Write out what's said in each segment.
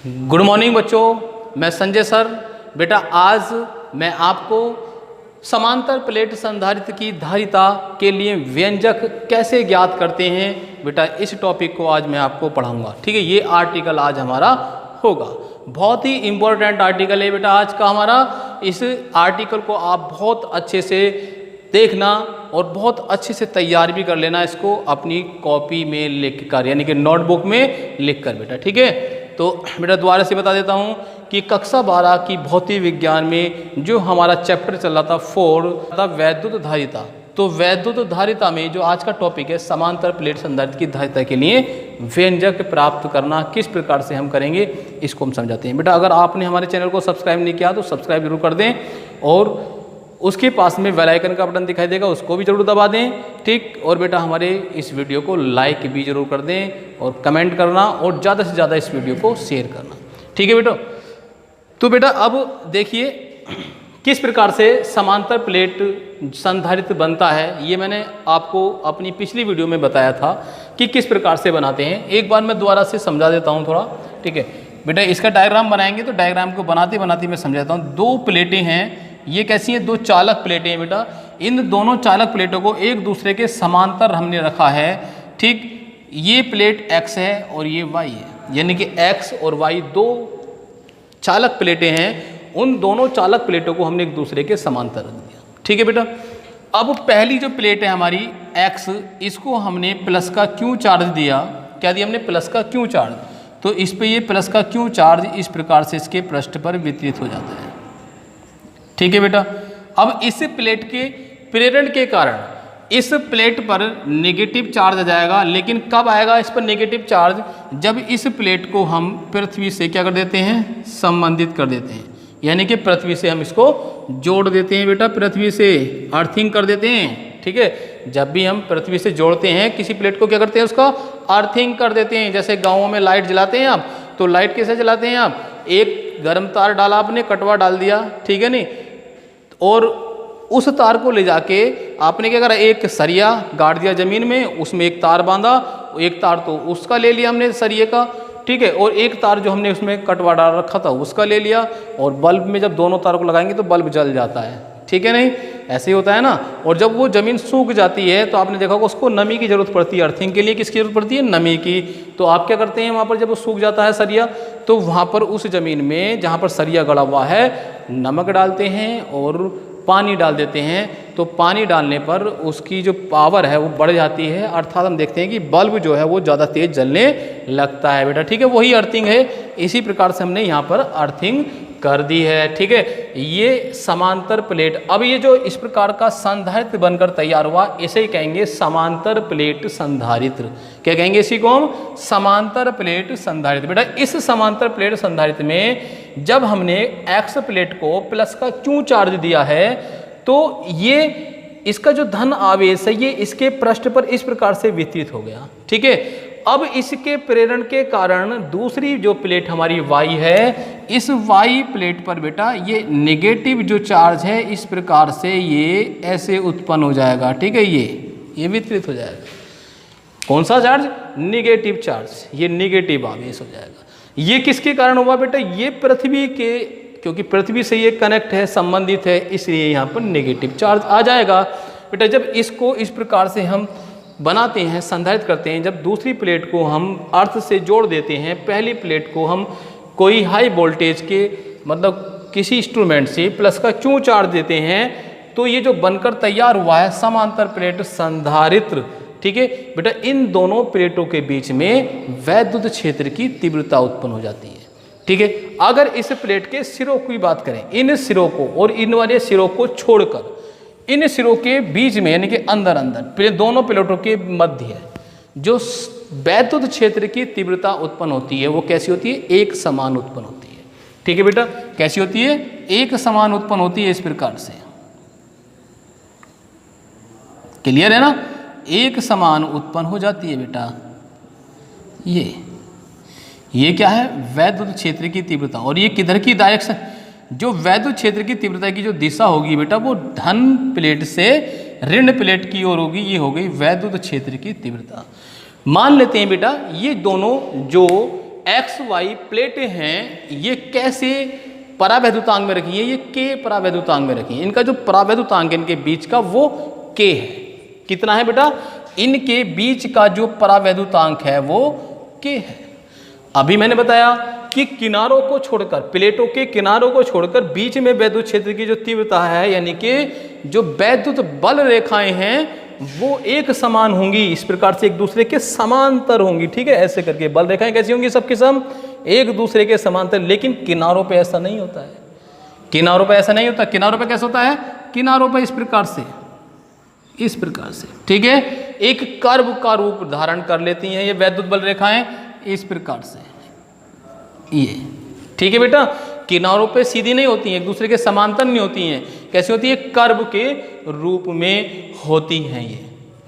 Good morning बच्चों, मैं Sanjay sir. बेटा आज मैं आपको समांतर प्लेट संधारित्र की धारिता के लिए व्यंजक कैसे ज्ञात करते हैं, बेटा इस टॉपिक को आज मैं आपको पढ़ाऊंगा। ठीक है, ये आर्टिकल आज हमारा होगा, बहुत ही इम्पोर्टेंट आर्टिकल है बेटा आज का हमारा। इस आर्टिकल को आप बहुत अच्छे से देखना और बहुत अच्छे से तैयार भी कर लेना इसको अपनी कॉपी में लिख कर, यानी कि नोटबुक में लिख कर बेटा। ठीक है, तो बेटा दोबारा से बता देता हूँ कि कक्षा 12 की भौतिक विज्ञान में जो हमारा चैप्टर चल रहा था 4 था वैद्युत धारिता। तो वैद्युत धारिता में जो आज का टॉपिक है समांतर प्लेट संधारित्र की धारिता के लिए व्यंजक प्राप्त करना किस प्रकार से हम करेंगे, इसको हम समझाते हैं। बेटा अगर आपने हमारे चैनल को सब्सक्राइब नहीं किया तो सब्सक्राइब जरूर कर दें और उसके पास में बेल आइकन का बटन दिखाई देगा, उसको भी जरूर दबा दें। ठीक, और बेटा हमारे इस वीडियो को लाइक भी जरूर कर दें और कमेंट करना और ज़्यादा से ज़्यादा इस वीडियो को शेयर करना। ठीक है बेटा, तो बेटा अब देखिए किस प्रकार से समांतर प्लेट संधारित्र बनता है। ये मैंने आपको अपनी पिछली वीडियो में बताया था कि किस प्रकार से बनाते हैं। एक बार मैं दोबारा से समझा देता हूँ थोड़ा। ठीक है बेटा, इसका डायग्राम बनाएंगे तो डायग्राम को बनाते बनाते मैं समझाता हूँ। दो प्लेटें हैं, ये कैसी हैं, दो चालक प्लेटें हैं बेटा। इन दोनों चालक प्लेटों को एक दूसरे के समांतर हमने रखा है। ठीक, ये प्लेट x है और ये y है, यानी कि x और y दो चालक प्लेटें हैं। उन दोनों चालक प्लेटों को हमने एक दूसरे के समांतर रख दिया। ठीक है बेटा, अब पहली जो प्लेट है हमारी x, इसको हमने प्लस का क्यू चार्ज दिया। क्या दिया हमने? प्लस का क्यू चार्ज। तो इस पे ये प्लस का क्यू चार्ज इस प्रकार से इसके पृष्ठ पर वितरित हो जाता है। ठीक है बेटा, अब इस प्लेट के प्रेरण के कारण इस प्लेट पर नेगेटिव चार्ज आ जाएगा। लेकिन कब आएगा इस पर नेगेटिव चार्ज? जब इस प्लेट को हम पृथ्वी से क्या कर देते हैं, संबंधित कर देते हैं, यानी कि पृथ्वी से हम इसको जोड़ देते हैं बेटा, पृथ्वी से अर्थिंग कर देते हैं। ठीक है, जब भी हम पृथ्वी से जोड़ते हैं किसी प्लेट को, क्या करते हैं, उसका अर्थिंग कर देते हैं। जैसे गाँवों में लाइट जलाते हैं आप, तो लाइट कैसे जलाते हैं आप? एक गर्म तार डाला आपने, कटवा डाल दिया, ठीक है नहीं, और उस तार को ले जाके आपने क्या करा, एक सरिया गाड़ दिया ज़मीन में, उसमें एक तार बांधा, एक तार तो उसका ले लिया हमने सरिये का, ठीक है, और एक तार जो हमने उसमें कटवा डाल रखा था उसका ले लिया। और बल्ब में जब दोनों तार को लगाएंगे तो बल्ब जल जाता है। ठीक है नहीं, ऐसे ही होता है ना। और जब वो ज़मीन सूख जाती है तो आपने देखा होगा उसको नमी की ज़रूरत पड़ती है। अर्थिंग के लिए किसकी ज़रूरत पड़ती है? नमी की। तो आप क्या करते हैं, वहाँ पर जब वो सूख जाता है सरिया, तो वहाँ पर उस ज़मीन में जहाँ पर सरिया गड़ा हुआ है नमक डालते हैं और पानी डाल देते हैं। तो पानी डालने पर उसकी जो पावर है वो बढ़ जाती है, अर्थात हम देखते हैं कि बल्ब जो है वो ज़्यादा तेज़ जलने लगता है बेटा। ठीक है, वही अर्थिंग है। इसी प्रकार से हमने यहाँ पर अर्थिंग कर दी है। ठीक है, ये समांतर प्लेट, अब ये जो इस प्रकार का संधारित्र बनकर तैयार हुआ, इसे ही कहेंगे समांतर प्लेट संधारित्र। क्या कहेंगे इसी को हम? समांतर प्लेट संधारित्र। बेटा इस समांतर प्लेट संधारित्र में जब हमने एक्स प्लेट को प्लस का क्यू चार्ज दिया है, तो ये इसका जो धन आवेश है ये इसके पृष्ठ पर इस प्रकार से वितरित हो गया। ठीक है, अब इसके प्रेरण के कारण दूसरी जो प्लेट हमारी y है, इस y प्लेट पर बेटा ये नेगेटिव जो चार्ज है इस प्रकार से ये ऐसे उत्पन्न हो जाएगा। ठीक है, ये वितरित हो जाएगा। कौन सा चार्ज? Negative charge. ये नेगेटिव आवेश हो जाएगा। ये किसके कारण हुआ बेटा? ये पृथ्वी के, क्योंकि पृथ्वी से ये कनेक्ट है, संबंधित है, इसलिए यहाँ पर नेगेटिव चार्ज आ जाएगा। बेटा जब इसको इस प्रकार से हम बनाते हैं, संधारित करते हैं, जब दूसरी प्लेट को हम अर्थ से जोड़ देते हैं, पहली प्लेट को हम कोई हाई वोल्टेज के मतलब किसी इंस्ट्रूमेंट से प्लस का क्यू चार्ज देते हैं, तो ये जो बनकर तैयार हुआ है समांतर प्लेट संधारित्र। ठीक है बेटा, इन दोनों प्लेटों के बीच में वैद्युत क्षेत्र की तीव्रता उत्पन्न हो जाती है। ठीक है, अगर इस प्लेट के सिरों की बात करें, इन सिरों को और इन वाले सिरों को छोड़कर इन सिरों के बीच में, यानी कि अंदर अंदर दोनों प्लेटों के मध्य जो वैद्युत क्षेत्र की तीव्रता उत्पन्न होती है वो कैसी होती है? एक समान उत्पन्न होती है। ठीक है बेटा, कैसी होती है? एक समान उत्पन्न होती है इस प्रकार से। क्लियर है ना? एक समान उत्पन्न हो जाती है बेटा। ये क्या है? वैद्युत क्षेत्र की तीव्रता। और ये किधर की डायरेक्शन? जो वैद्युत क्षेत्र की तीव्रता की जो दिशा होगी बेटा वो धन प्लेट से ऋण प्लेट की ओर होगी। ये हो गई वैद्युत क्षेत्र की तीव्रता। मान लेते हैं बेटा ये दोनों जो एक्स वाई प्लेटें हैं, ये कैसे परावैद्युतांक में रखी है, ये के परावैद्युतांक में रखी है। इनका जो परावैद्युतांक है इनके बीच का वो के है। कितना है बेटा? इनके बीच का जो परावैद्युतांक है वो के है। अभी मैंने बताया कि किनारों को छोड़कर, प्लेटों के किनारों को छोड़कर बीच में वैद्युत क्षेत्र की जो तीव्रता है, यानी कि जो वैद्युत बल रेखाएं हैं वो एक समान होंगी, इस प्रकार से एक दूसरे के समांतर होंगी। ठीक है, ऐसे करके बल रेखाएं कैसी होंगी? सब के सब एक दूसरे के समांतर। लेकिन किनारों पे ऐसा नहीं होता है, किनारों पे ऐसा नहीं होता। किनारों पे कैसा होता है? किनारों पे इस प्रकार से, इस प्रकार से, ठीक है, एक कर्व का रूप धारण कर लेती हैं ये वैद्युत बल रेखाएं, इस प्रकार से ये। ठीक है बेटा, किनारों पे सीधी नहीं होती हैं, एक दूसरे के समांतर नहीं होती हैं। कैसी होती है? कर्व के रूप में होती हैं ये।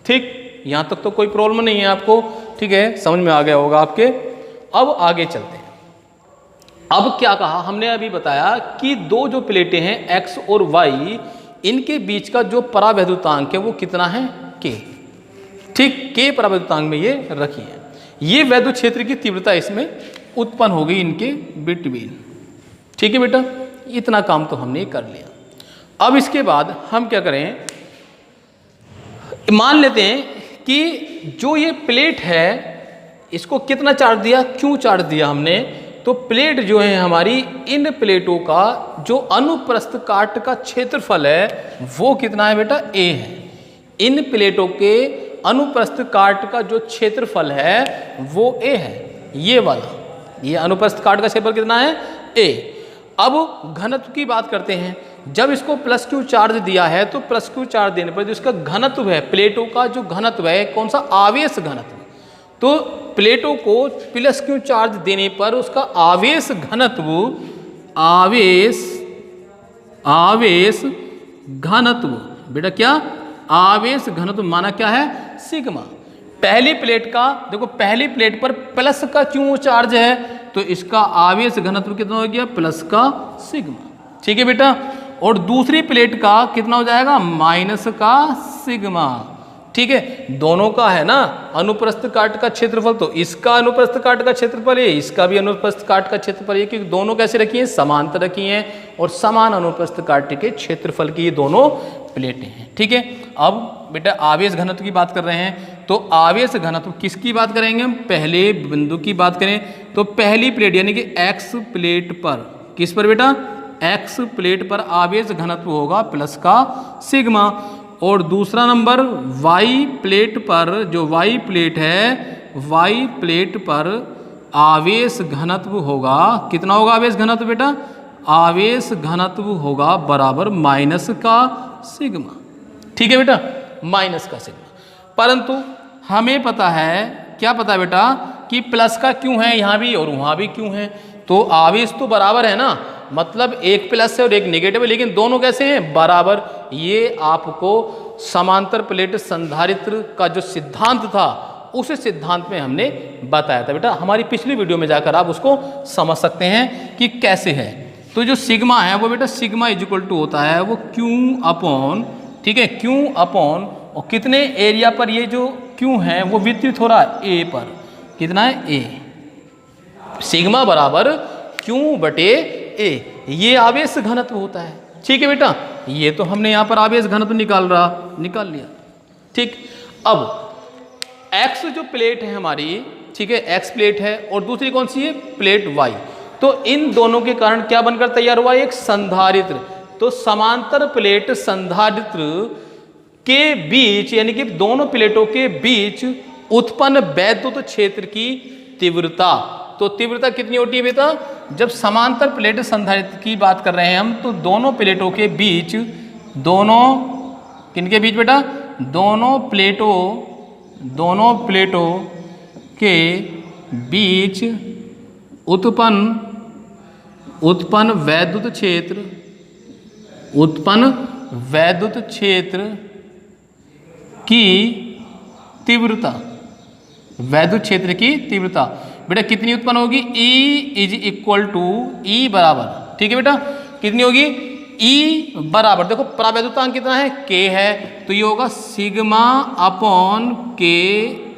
ठीक, यहां तक तो कोई प्रॉब्लम नहीं है आपको। ठीक है, समझ में आ गया होगा आपके। अब आगे चलते हैं। अब क्या कहा हमने? अभी बताया कि दो जो प्लेटें हैं एक्स और वाई, इनके बीच का जो परावैद्युतांक है वो कितना है? के। ठीक, के परावैद्युतांक में ये रखी है। ये वैद्युत क्षेत्र की तीव्रता इसमें उत्पन्न हो गई इनके बिटवीन। ठीक है बेटा, इतना काम तो हमने कर लिया। अब इसके बाद हम क्या करें? मान लेते हैं कि जो ये प्लेट है इसको कितना चार्ज दिया? क्यों चार्ज दिया हमने? तो प्लेट जो है हमारी, इन प्लेटों का जो अनुप्रस्थ काट का क्षेत्रफल है वो कितना है बेटा? ए है। इन प्लेटों के अनुप्रस्थ काट का जो क्षेत्रफल है वो ए है, ये वाला। ये अनुप्रस्थ काट का क्षेत्रफल कितना है? ए। अब घनत्व की बात करते हैं। जब इसको प्लस क्यू चार्ज दिया है तो प्लस क्यू चार्ज देने पर जो इसका घनत्व है, प्लेटों का जो घनत्व है, कौन सा? आवेश घनत्व। तो प्लेटों को प्लस क्यू चार्ज देने पर उसका आवेश घनत्व, आवेश घनत्व बेटा क्या? आवेश घनत्व माना क्या है? सिग्मा। पहली प्लेट का देखो, पहली प्लेट पर प्लस का क्यू चार्ज है तो इसका आवेश घनत्व कितना हो गया? प्लस का सिग्मा। ठीक है बेटा, और दूसरी प्लेट का कितना हो जाएगा? माइनस का सिग्मा। ठीक है, दोनों का है ना अनुप्रस्थ काट का क्षेत्रफल, तो इसका अनुप्रस्थ काट का क्षेत्रफल है, इसका भी अनुप्रस्थ काट का क्षेत्रफल है, क्योंकि दोनों कैसे रखी हैं? समांतर रखी हैं और समान अनुप्रस्थ काट के क्षेत्रफल की ये दोनों प्लेटें हैं। ठीक है, अब बेटा आवेश घनत्व की बात कर रहे हैं, तो आवेश घनत्व किसकी बात करेंगे हम? पहले बिंदु की बात करें तो पहली प्लेट यानी कि एक्स प्लेट पर, किस पर बेटा? एक्स प्लेट पर आवेश घनत्व होगा प्लस का सिग्मा। और दूसरा नंबर वाई प्लेट पर, जो वाई प्लेट है, वाई प्लेट पर आवेश घनत्व होगा, कितना होगा आवेश घनत्व बेटा? आवेश घनत्व होगा बराबर माइनस का सिग्मा। ठीक है बेटा, माइनस का सिग्मा। परंतु हमें पता है, क्या पता है बेटा? कि प्लस का क्यों है यहाँ भी और वहाँ भी क्यों है, तो आवेश तो बराबर है ना, मतलब एक प्लस है और एक नेगेटिव है, लेकिन दोनों कैसे हैं? बराबर। ये आपको समांतर प्लेट संधारित्र का जो सिद्धांत था उस सिद्धांत में हमने बताया था बेटा। हमारी पिछली वीडियो में जाकर आप उसको समझ सकते हैं कि कैसे है। तो जो सिग्मा है वो बेटा, सिग्मा इज इक्वल टू होता है वो क्यू अपॉन, ठीक है, क्यू अपॉन, और कितने एरिया पर ये जो क्यू है वो वितरित हो रहा है? ए पर। कितना है? ए। सिग्मा बराबर क्यू बटे ए, ये आवेश घनत्व होता है। ठीक है बेटा, ये तो हमने यहाँ पर आवेश घनत्व निकाल लिया। ठीक, अब एक्स जो प्लेट है हमारी, ठीक है, एक्स प्लेट है और दूसरी कौन सी है? Plate Y. तो इन दोनों के कारण क्या बनकर तैयार हुआ? एक संधारित्र। तो समांतर प्लेट संधारित्र के बीच, यानी कि दोनों प्लेटों के बीच उत्पन्न वैद्युत क्षेत्र की तीव्रता, तो तीव्रता कितनी होती है बेटा? जब समांतर प्लेट संधारित्र की बात कर रहे हैं हम, तो दोनों प्लेटों के बीच, दोनों किनके बीच बेटा? दोनों प्लेटों के बीच उत्पन्न वैद्युत क्षेत्र की तीव्रता, वैद्युत क्षेत्र की तीव्रता बेटा कितनी उत्पन्न होगी? E इज इक्वल टू, ई बराबर, ठीक है बेटा, कितनी होगी? E बराबर, देखो परावैद्युतांक कितना है? K है, तो ये होगा सिग्मा अपॉन के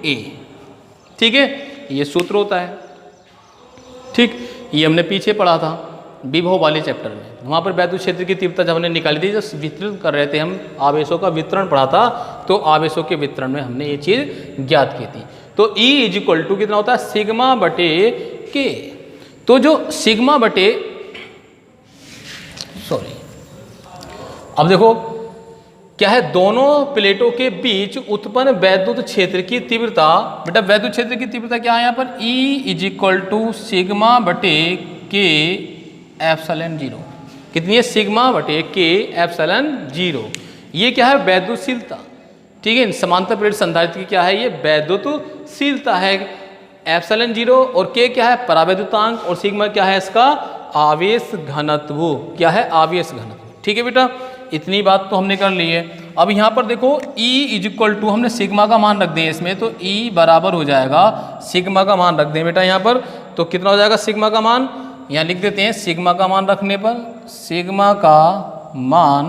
ए। ठीक है, ये सूत्र होता है। ठीक, ये हमने पीछे पढ़ा था विभव वाले चैप्टर में, वहाँ पर वैद्युत क्षेत्र की तीव्रता जब हमने निकाली थी, जब वितरण कर रहे थे हम, आवेशों का वितरण पढ़ा था, तो आवेशों के वितरण में हमने ये चीज़ ज्ञात की थी। तो E इक्वल टू कितना होता है, सिग्मा बटे के। तो जो सिग्मा बटे, सॉरी, अब देखो क्या है, दोनों प्लेटों के बीच उत्पन्न वैद्युत क्षेत्र की तीव्रता, बेटा वैद्युत क्षेत्र की तीव्रता क्या है यहाँ पर, E इक्वल टू सिग्मा बटे के एप्सिलॉन 0। कितनी है, सिग्मा बटे के एप्सिलॉन 0। ये क्या है, वैद्युतशीलता। ठीक है, समांतर प्लेट संधारित्र की क्या है, ये वैद्युतशीलता है। एप्सिलॉन 0 और के क्या है, परावैद्युतांक, और सिग्मा क्या है, इसका आवेश घनत्व। क्या है, आवेश घनत्व। ठीक है बेटा, इतनी बात तो हमने कर ली है। अब यहाँ पर देखो E इक्वल टू, हमने सिग्मा का मान रख दें इसमें, तो E बराबर हो जाएगा, सिग्मा का मान रख दें बेटा यहाँ पर, तो कितना हो जाएगा सिग्मा का मान, यहाँ लिख देते हैं, सिग्मा का मान रखने पर, सिग्मा का मान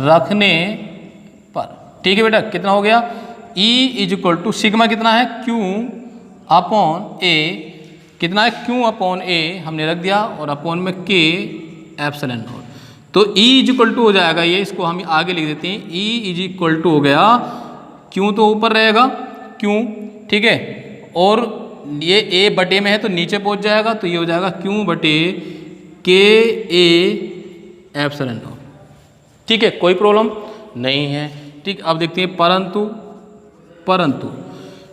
रखने पर, ठीक है बेटा, कितना हो गया, E इक्वल टू सिग्मा कितना है, Q अपॉन A, कितना है, Q अपॉन A हमने रख दिया, और अपॉन में K एप्सिलॉन नॉट। तो E इक्वल टू हो जाएगा, ये इसको हम आगे लिख देते हैं, E इक्वल टू हो गया, Q तो ऊपर रहेगा Q, ठीक है, और ये A बटे में है तो नीचे पहुंच जाएगा, तो ये हो जाएगा Q बटे K A एप्सिलॉन नॉट। ठीक है, कोई प्रॉब्लम नहीं है। ठीक, अब देखते हैं, परंतु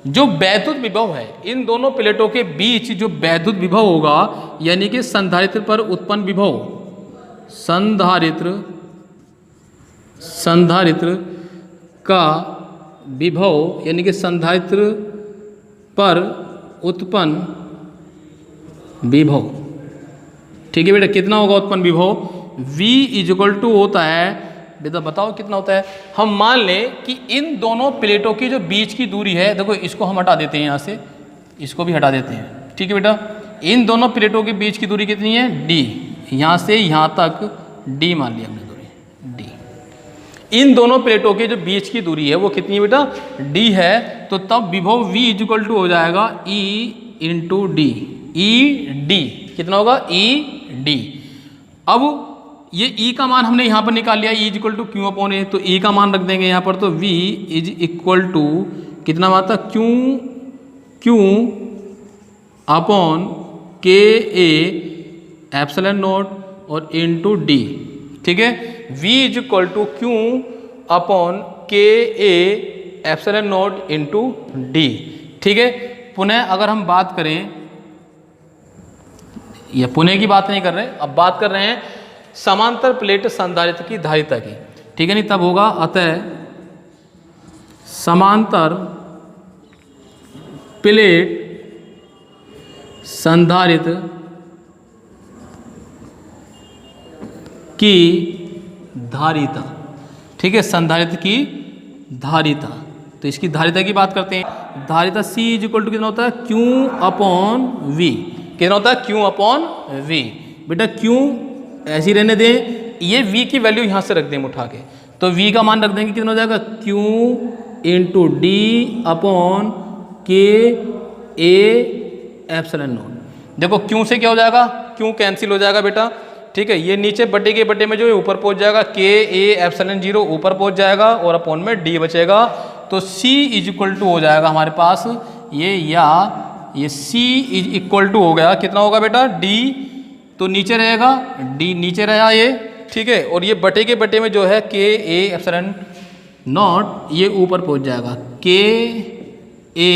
जो वैद्युत विभव है, इन दोनों प्लेटों के बीच जो वैद्युत विभव होगा, यानी कि संधारित्र पर उत्पन्न विभव, संधारित्र का विभव, यानी कि संधारित्र पर उत्पन्न विभव, ठीक है बेटा, कितना होगा उत्पन्न विभव, V इक्वल टू होता है, बेटा बताओ कितना होता है। हम मान लें कि इन दोनों प्लेटों की जो बीच की दूरी है, देखो इसको हम हटा देते हैं यहाँ से, इसको भी हटा देते हैं, ठीक है बेटा, इन दोनों प्लेटों के बीच की दूरी कितनी है, D, यहाँ से यहाँ तक D मान लिया हमने दूरी, D। इन दोनों प्लेटों के जो बीच की दूरी है वो कितनी है बेटा, D है, तो तब विभव V इक्वल टू हो जाएगा E इंटू D, ED, कितना होगा, ED। अब ये E का मान हमने यहाँ पर निकाल लिया, E equal to Q upon A, तो E का मान रख देंगे यहाँ पर, तो V इज इक्वल टू कितना आता, Q upon K A epsilon not और इनटू D, ठीक है, V is equal to Q upon K A epsilon not into D। ठीक है, पुनः अगर हम बात करें, या पुनः की बात नहीं कर रहे, अब बात कर रहे हैं समांतर प्लेट संधारित्र की धारिता की, ठीक है नहीं, तब होगा, अतः समांतर प्लेट संधारित्र की धारिता, ठीक है, संधारित्र की धारिता, तो इसकी धारिता की बात करते हैं। धारिता C इज इक्वल टू कितना होता है, Q अपॉन V, कितना होता है, Q अपॉन V। बेटा Q ऐसे ही रहने दें, ये V की वैल्यू यहाँ से रख दें उठा के, तो V का मान रख देंगे, कितना हो जाएगा, Q into D upon K A epsilon not. देखो Q से क्या हो जाएगा, Q कैंसिल हो जाएगा बेटा, ठीक है, ये नीचे बटे के बटे में जो है ऊपर पहुंच जाएगा, K A एप्सिलॉन 0 ऊपर पहुंच जाएगा, और अपॉन में D बचेगा, तो C इज इक्वल टू हो जाएगा हमारे पास ये, या ये C इज इक्वल टू हो गया, कितना होगा बेटा, D, तो नीचे रहेगा D, नीचे रहा ये, ठीक है, और ये बटे के बटे में जो है K A एप्सिलॉन नॉट, ये ऊपर पहुंच जाएगा, K A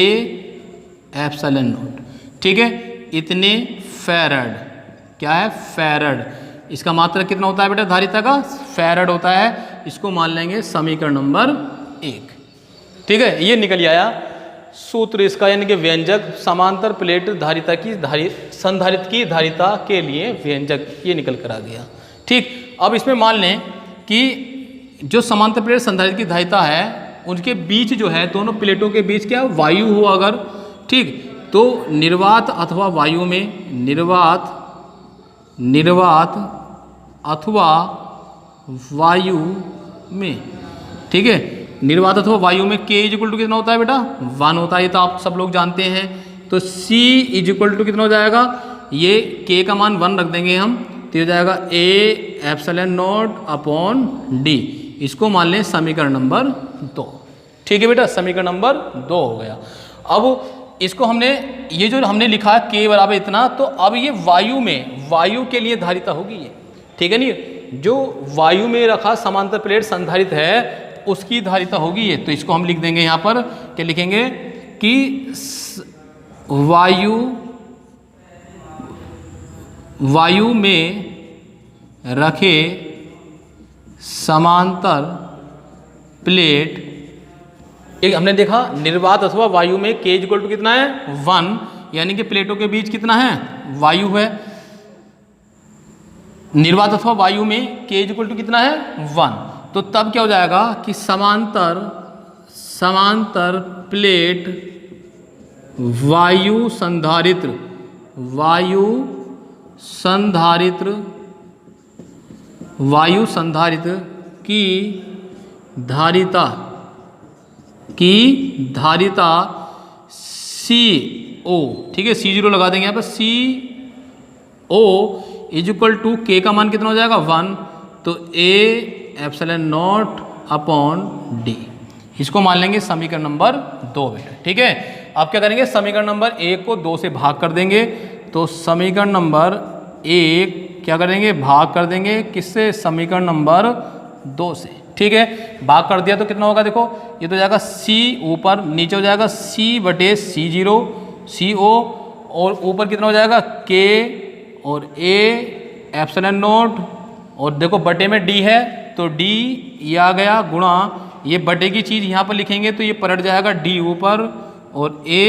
एप्सिलॉन नॉट, ठीक है, इतने फैरड, क्या है, फैरड, इसका मात्रक कितना होता है बेटा धारिता का, फैरड होता है, इसको मान लेंगे समीकरण नंबर 1, ठीक है, ये निकल आया सूत्र इसका, यानी कि व्यंजक समांतर प्लेट धारिता की संधारित्र की धारिता के लिए व्यंजक, ये निकल कर आ गया। ठीक, अब इसमें मान लें कि जो समांतर प्लेट संधारित्र की धारिता है, उनके बीच जो है, दोनों प्लेटों के बीच क्या वायु हो अगर, ठीक, तो निर्वात अथवा वायु में, निर्वात अथवा वायु में, ठीक है, निर्वात अथवा वायु में K इज इक्वल टू कितना होता है बेटा, 1 होता है, ये तो आप सब लोग जानते हैं। तो C इज इक्वल टू कितना हो जाएगा, ये K का मान 1 रख देंगे हम, तो हो जाएगा A epsilon not upon D। इसको मान लें समीकरण नंबर 2। ठीक है बेटा, समीकरण नंबर 2 हो गया। अब इसको हमने, ये जो हमने लिखा है K बराबर इतना, तो अब ये वायु में, वायु के लिए धारिता होगी ये, ठीक है नहीं, जो वायु में रखा समांतर प्लेट संधारित है उसकी धारिता होगी ये। तो इसको हम लिख देंगे यहाँ पर, क्या लिखेंगे कि वायु में रखे समांतर प्लेट, एक हमने देखा निर्वात अथवा वायु में K इक्वल टू कितना है 1, यानी कि प्लेटों के बीच कितना है वायु है। निर्वात अथवा वायु में K इक्वल टू कितना है 1, तो तब क्या हो जाएगा कि समांतर प्लेट वायु संधारित्र की धारिता CO, ठीक है, C0 लगा देंगे यहाँ पर, CO is equal to K का मान कितना हो जाएगा 1, तो A epsilon not upon D। इसको मान लेंगे समीकरण नंबर 2 बेटा। ठीक है, अब क्या करेंगे, समीकरण नंबर 1 को 2 से भाग कर देंगे, तो समीकरण नंबर 1 क्या करेंगे, भाग कर देंगे किससे, समीकरण नंबर 2 से। ठीक है, भाग कर दिया तो कितना होगा, देखो ये तो जाएगा C ऊपर, नीचे हो जाएगा C बटे C0 CO, और ऊपर कितना हो जाएगा K और A एप्सिलॉन नॉट, और देखो बटे में D है तो D ये आ गया गुणा, ये बटे की चीज़ यहाँ पर लिखेंगे तो ये पलट जाएगा D ऊपर और A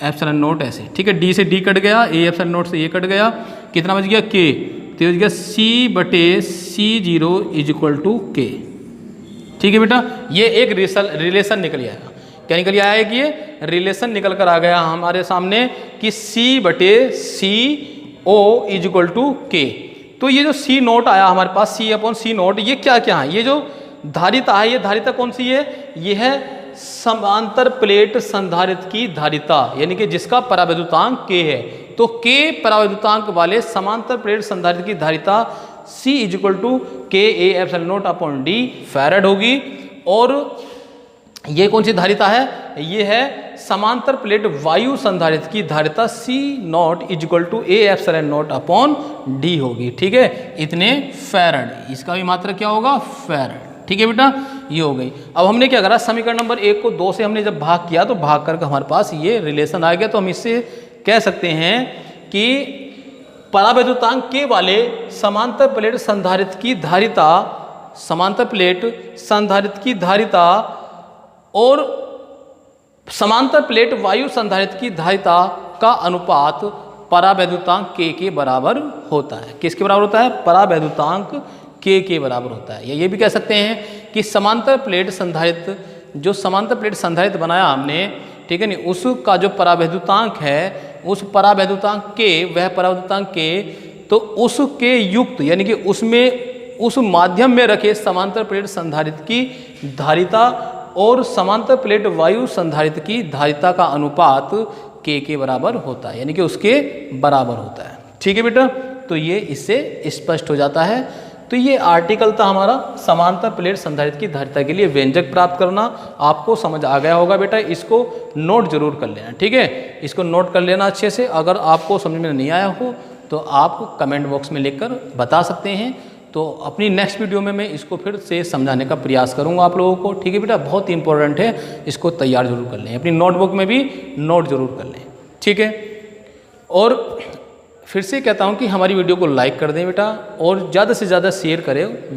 एप्सिलॉन नॉट ऐसे। ठीक है, D से D कट गया, A एप्सिलॉन नॉट से ये कट गया, कितना बच गया K, तो बच गया C बटे C0 is equal to K। ठीक है बेटा, ये एक रिलेशन निकल आया। क्या निकल आया है कि ये रिलेशन निकल कर आ गया हमारे सामने कि C बटे CO is equal to K। तो ये जो C नोट आया हमारे पास, C अपॉन C नोट, ये क्या क्या है, ये जो धारिता है, ये धारिता कौन सी है, ये है समांतर प्लेट संधारित्र की धारिता, यानी कि जिसका परावैद्युतांक K है। तो K परावैद्युतांक वाले समांतर प्लेट संधारित्र की धारिता C is equal to K A epsilon not upon D farad होगी। और ये कौन सी धारिता है, ये है समांतर प्लेट वायु संधारित्र की धारिता C not is equal to A epsilon not upon D होगी। ठीक है, इतने फैराड, इसका भी मात्रा क्या होगा फैराड। ठीक है बेटा, ये हो गई। अब हमने क्या करा, समीकरण नंबर 1 को 2 से हमने जब भाग किया तो भाग करके हमारे पास ये रिलेशन आ गया। तो हम इससे कह सकते हैं कि परावैद्युतांक K वाले समांतर प्लेट संधारित्र की धारिता, समांतर प्लेट संधारित्र की धारिता और समांतर प्लेट वायु संधारित्र की धारिता का अनुपात परावैद्युतांक K के बराबर होता है। किसके बराबर होता है, परावैद्युतांक K के बराबर होता है। या ये भी कह सकते हैं कि समांतर प्लेट संधारित्र, जो समांतर प्लेट संधारित्र बनाया हमने, ठीक है नहीं, उसका जो परावैद्युतांक है, उस परावैद्युतांक K, वह परावैद्युतांक K, तो उसके युक्त यानी कि उसमें उस माध्यम में रखे समांतर प्लेट संधारित्र की धारिता और समांतर प्लेट वायु संधारित्र की धारिता का अनुपात K के बराबर होता है, यानी कि उसके बराबर होता है। ठीक है बेटा, तो ये इससे स्पष्ट हो जाता है। तो ये आर्टिकल था हमारा समांतर प्लेट संधारित्र की धारिता के लिए व्यंजक प्राप्त करना। आपको समझ आ गया होगा बेटा, इसको नोट जरूर कर लेना। ठीक है, इसको नोट कर लेना अच्छे से। अगर आपको समझ में नहीं आया हो तो आप कमेंट बॉक्स में लिखकर बता सकते हैं। तो अपनी नेक्स्ट वीडियो में मैं इसको फिर से समझाने का प्रयास करूंगा आप लोगों को। ठीक है बेटा, बहुत ही इंपॉर्टेंट है, इसको तैयार जरूर कर लें, अपनी नोटबुक में भी नोट जरूर कर लें। ठीक है, और फिर से कहता हूं कि हमारी वीडियो को लाइक कर दें बेटा, और ज़्यादा से ज़्यादा शेयर करें।